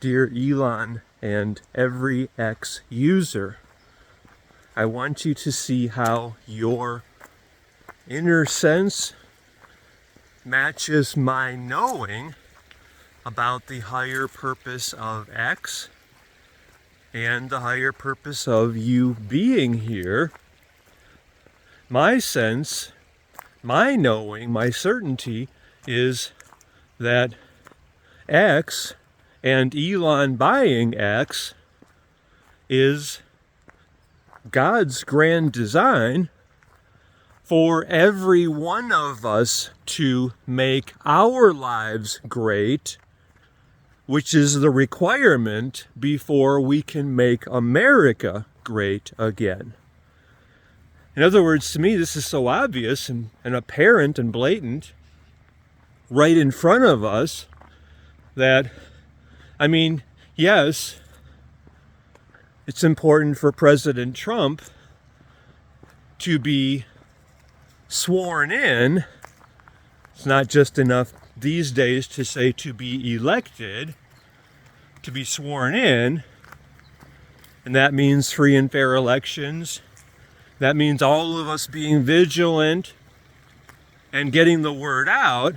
Dear Elon and every X user, I want you to see how your inner sense matches my knowing about the higher purpose of X and the higher purpose of you being here. My sense, my knowing, my certainty is that X and Elon buying X is God's grand design for every one of us to make our lives great, which is the requirement before we can make America great again. In other words, to me, this is so obvious and apparent and blatant right in front of us that, yes, it's important for President Trump to be sworn in. It's not just enough these days to say to be elected, to be sworn in. And that means free and fair elections. That means all of us being vigilant and getting the word out.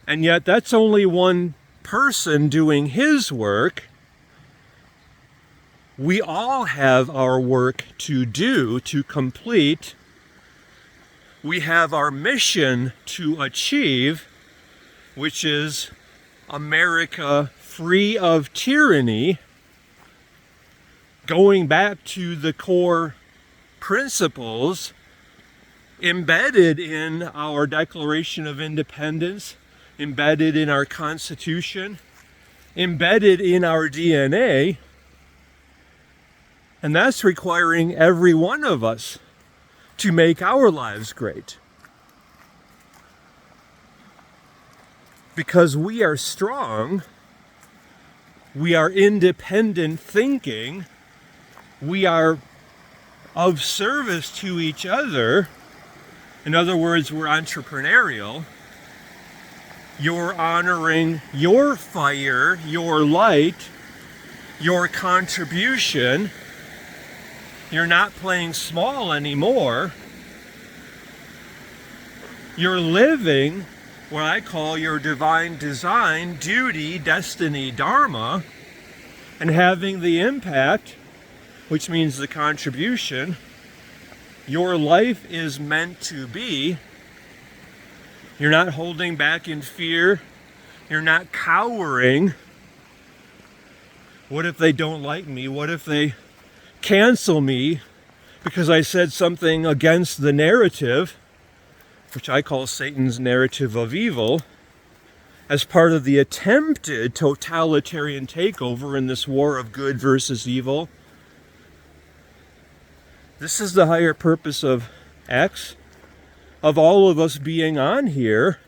And yet that's only one person doing his work. We all have our work to do, to complete. We have our mission to achieve, which is America free of tyranny, going back to the core principles embedded in our Declaration of Independence, embedded in our Constitution, embedded in our DNA, and that's requiring every one of us to make our lives great. Because we are strong, we are independent thinking, we are of service to each other. In other words, we're entrepreneurial. You're honoring your fire, your light, your contribution. You're not playing small anymore. You're living what I call your divine design, duty, destiny, dharma, and having the impact, which means the contribution, your life is meant to be. You're not holding back in fear. You're not cowering. What if they don't like me? What if they cancel me because I said something against the narrative, which I call Satan's narrative of evil, as part of the attempted totalitarian takeover in this war of good versus evil? This is the higher purpose of X, of all of us being on here,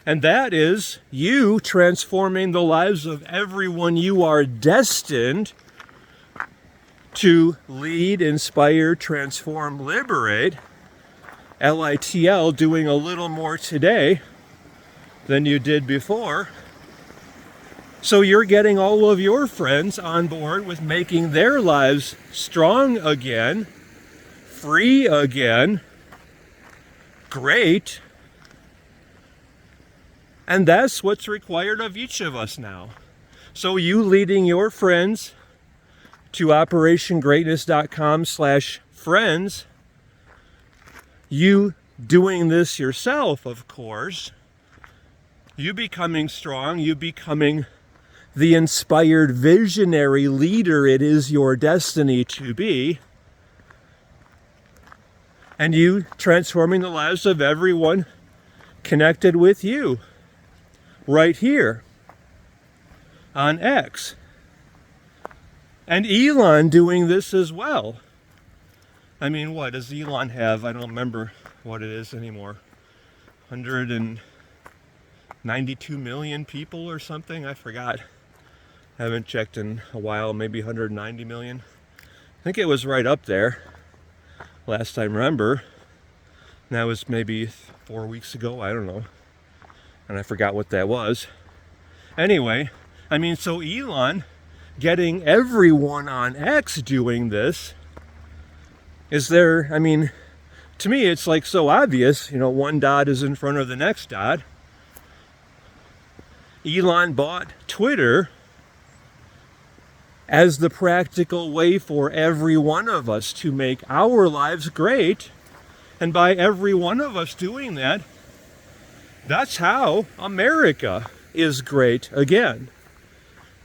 and that is you transforming the lives of everyone you are destined to lead, inspire, transform, liberate. LITL, doing a little more today than you did before. So you're getting all of your friends on board with making their lives strong again, free again, great. And that's what's required of each of us now. So you leading your friends to operationgreatness.com/friends, you doing this yourself, of course, you becoming strong, you becoming the inspired visionary leader it is your destiny to be, and you transforming the lives of everyone connected with you right here on X. And Elon doing this as well. What does Elon have? I don't remember what it is anymore. 192 million people or something? I forgot. I haven't checked in a while. Maybe 190 million. I think it was right up there last I remember. And that was maybe 4 weeks ago. I don't know. And I forgot what that was. Anyway, I mean, so Elon getting everyone on X doing this, is there, I mean, to me it's like so obvious, you know, one dot is in front of the next dot. Elon bought Twitter as the practical way for every one of us to make our lives great. And by every one of us doing that, that's how America is great again.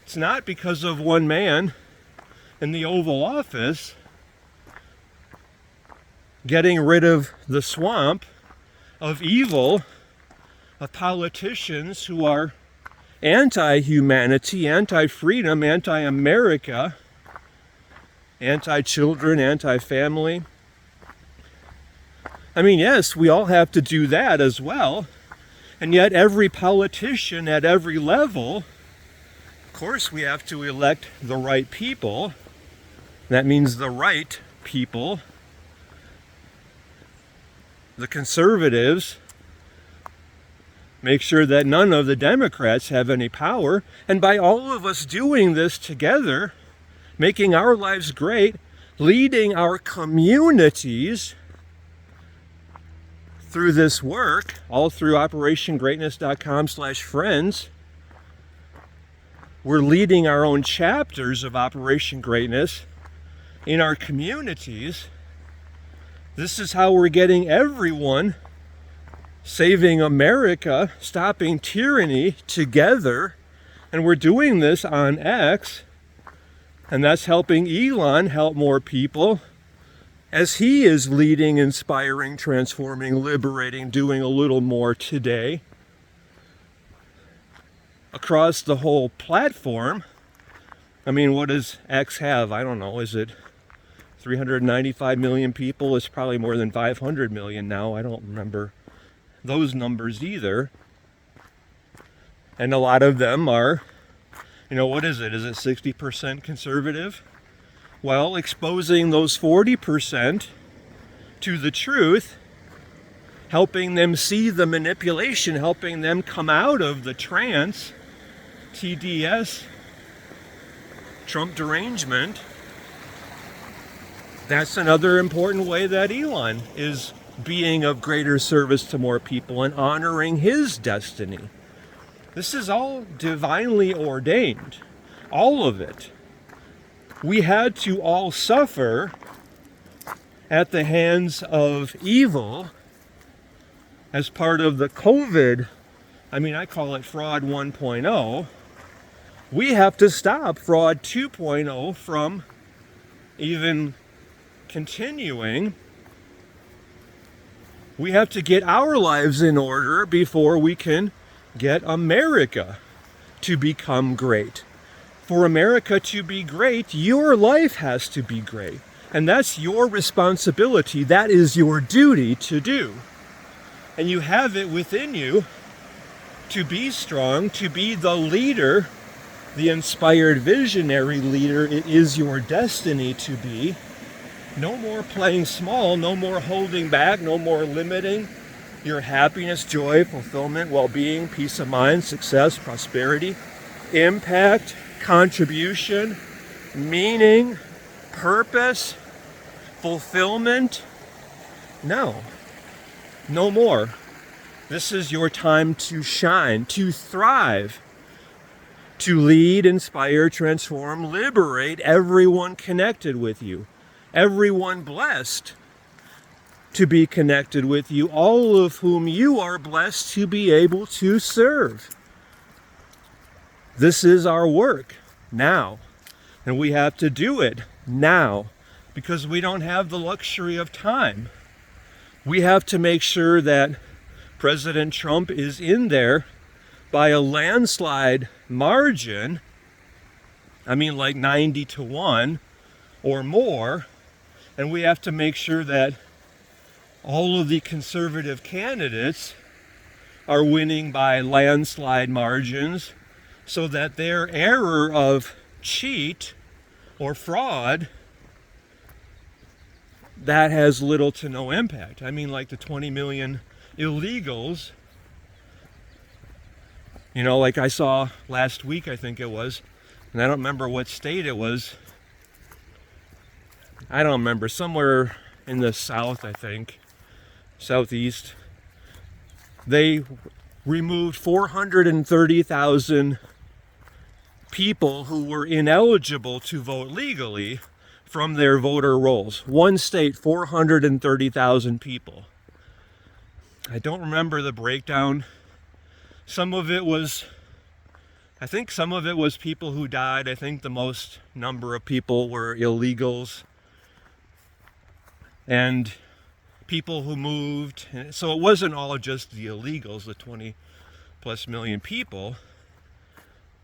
It's not because of one man in the Oval Office getting rid of the swamp of evil, of politicians who are anti-humanity, anti-freedom, anti-America, anti-children, anti-family. I mean, yes, we all have to do that as well. And yet every politician at every level, of course we have to elect the right people. That means the right people. The conservatives make sure that none of the Democrats have any power. And by all of us doing this together, making our lives great, leading our communities through this work, all through OperationGreatness.com/friends, we're leading our own chapters of Operation Greatness in our communities. This is how we're getting everyone, saving America, stopping tyranny together. And we're doing this on X. And that's helping Elon help more people as he is leading, inspiring, transforming, liberating, doing a little more today. Across the whole platform, I mean, what does X have? I don't know. Is it 395 million people? It's probably more than 500 million now. I don't remember those numbers either. And a lot of them are, you know, what is it? Is it 60% conservative? Well, exposing those 40% to the truth, helping them see the manipulation, helping them come out of the trance, TDS, Trump derangement. That's another important way that Elon is being of greater service to more people and honoring his destiny. This is all divinely ordained. All of it. We had to all suffer at the hands of evil as part of the COVID, I mean, I call it fraud 1.0. We have to stop fraud 2.0 from even continuing. We have to get our lives in order before we can get America to become great. For America to be great, your life has to be great. And that's your responsibility. That is your duty to do. And you have it within you to be strong, to be the leader, the inspired visionary leader it is your destiny to be. No more playing small, no more holding back, no more limiting your happiness, joy, fulfillment, well-being, peace of mind, success, prosperity, impact, contribution, meaning, purpose, fulfillment. No more. This is your time to shine, to thrive, to lead, inspire, transform, liberate everyone connected with you, everyone blessed to be connected with you, all of whom you are blessed to be able to serve. This is our work now, and we have to do it now because we don't have the luxury of time. We have to make sure that President Trump is in there by a landslide margin. I mean, like 90-1 or more. And we have to make sure that all of the conservative candidates are winning by landslide margins so that their error of cheat or fraud, that has little to no impact. I mean, like the 20 million illegals You know, like I saw last week, I think it was, and I don't remember what state it was. I don't remember, somewhere in the south, I think, southeast. They removed 430,000 people who were ineligible to vote legally from their voter rolls. One state, 430,000 people. I don't remember the breakdown. Some of it was, I think some of it was people who died. I think the most number of people were illegals and people who moved. So it wasn't all just the illegals, the 20 plus million people.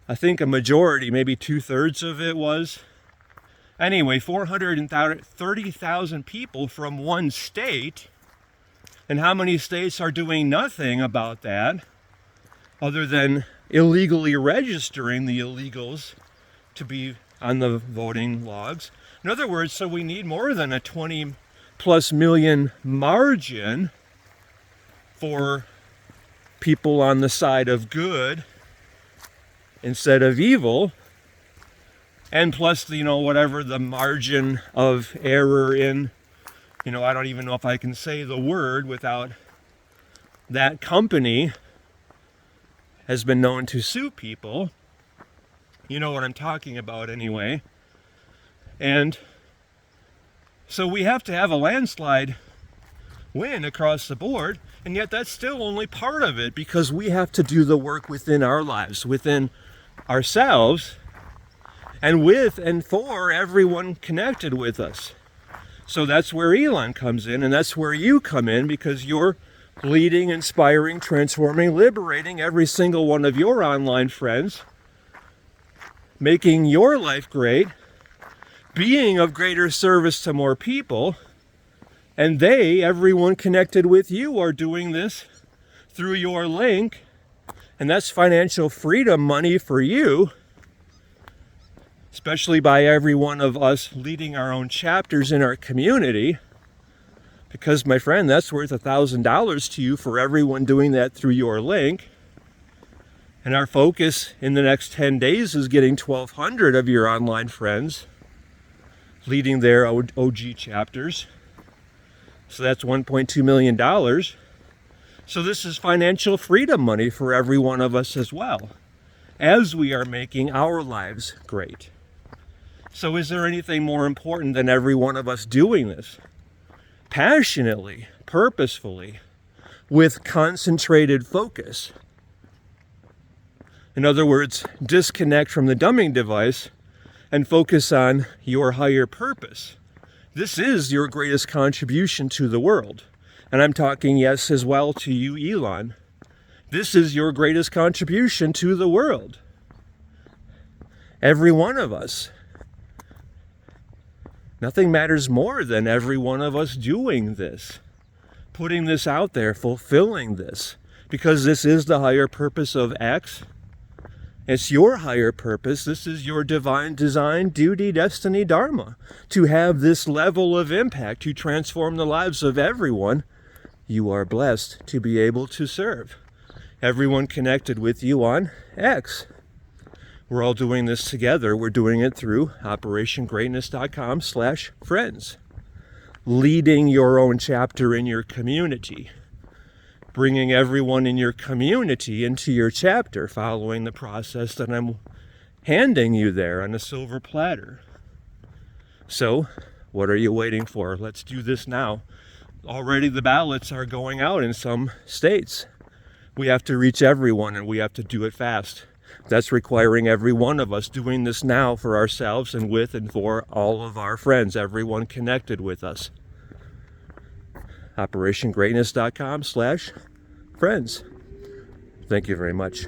I think a majority, maybe 2/3 of it was. Anyway, 430,000 people from one state. And how many states are doing nothing about that other than illegally registering the illegals to be on the voting logs? In other words, so we need more than a 20 plus million margin for people on the side of good instead of evil, and plus, you know, whatever the margin of error in, you know, I don't even know if I can say the word without that company has been known to sue people. You know what I'm talking about anyway. And so we have to have a landslide win across the board, and yet that's still only part of it, because we have to do the work within our lives, within ourselves, and with and for everyone connected with us. So that's where Elon comes in, and that's where you come in, because you're leading, inspiring, transforming, liberating every single one of your online friends, making your life great, being of greater service to more people, and everyone connected with you, are doing this through your link, and that's financial freedom money for you, especially by every one of us leading our own chapters in our community, because, my friend, that's worth $1,000 to you for everyone doing that through your link. And our focus in the next 10 days is getting 1,200 of your online friends leading their OG chapters. So that's $1.2 million. So this is financial freedom money for every one of us as well, as we are making our lives great. So is there anything more important than every one of us doing this passionately, purposefully, with concentrated focus? In other words, disconnect from the dumbing device and focus on your higher purpose. This is your greatest contribution to the world. And I'm talking, yes, as well to you, Elon. This is your greatest contribution to the world. Every one of us. Nothing matters more than every one of us doing this, putting this out there, fulfilling this, because this is the higher purpose of X. It's your higher purpose. This is your divine design, duty, destiny, dharma, to have this level of impact, to transform the lives of everyone you are blessed to be able to serve. Everyone connected with you on X. We're all doing this together. We're doing it through OperationGreatness.com/friends. Leading your own chapter in your community. Bringing everyone in your community into your chapter, following the process that I'm handing you there on a silver platter. So, what are you waiting for? Let's do this now. Already the ballots are going out in some states. We have to reach everyone, and we have to do it fast. That's requiring every one of us doing this now for ourselves and with and for all of our friends, everyone connected with us. OperationGreatness.com/friends. Thank you very much.